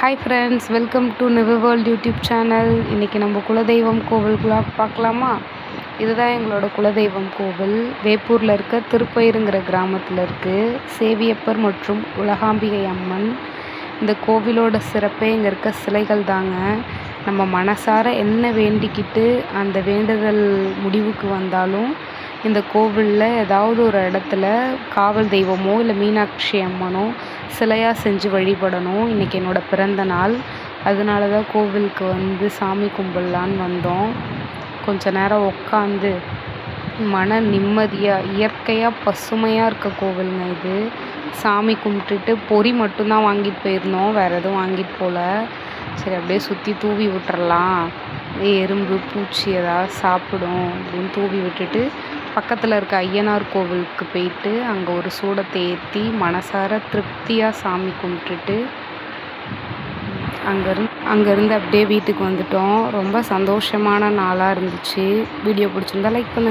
Hi friends, welcome to Nivar world YouTube channel. இன்றைக்கி நம்ம குலதெய்வம் கோவிலுக்குலாம் பார்க்கலாமா? இதுதான் எங்களோட குலதெய்வம் கோவில். வேப்பூரில் இருக்க திருப்பயிருங்கிற கிராமத்தில் இருக்குது. சேவியப்பர் மற்றும் உலகாம்பிகை அம்மன். இந்த கோவிலோட சிறப்பே இங்கே இருக்க சிலைகள் தாங்க. நம்ம மனசார என்ன வேண்டிக்கிட்டு அந்த வேண்டுதல் முடிவுக்கு வந்தாலும் இந்த கோவிலில் ஏதாவது ஒரு இடத்துல காவல் தெய்வமோ இல்லை மீனாட்சி அம்மனோ சிலையாக செஞ்சு வழிபடணும். இன்றைக்கி என்னோடய பிறந்த நாள், அதனால தான் கோவிலுக்கு வந்து சாமி கும்பிட்லான்னு வந்தோம். கொஞ்ச நேரம் உட்காந்து மன நிம்மதியாக இயற்கையாக பசுமையாக இருக்க கோவிலுங்க இது. சாமி கும்பிட்டுட்டு பொறி மட்டும்தான் வாங்கிட்டு போயிருந்தோம், வேறு எதுவும் வாங்கிட்டு போகல. சரி, அப்படியே சுற்றி தூவி விட்டுறலாம், எறும்பு பூச்சி ஏதாவது சாப்பிடும் அப்படின்னு தூவி விட்டுட்டு பக்கத்தில் இருக்க ஐயனார் கோவிலுக்கு போயிட்டு அங்கே ஒரு சூடத்தை ஏற்றி மனசார திருப்தியாக சாமி கும்பிட்டுட்டு அங்கேருந்து அப்படியே வீட்டுக்கு வந்துட்டோம். ரொம்ப சந்தோஷமான நாளாக இருந்துச்சு. வீடியோ பிடிச்சிருந்தா லைக் பண்ணுங்கள்.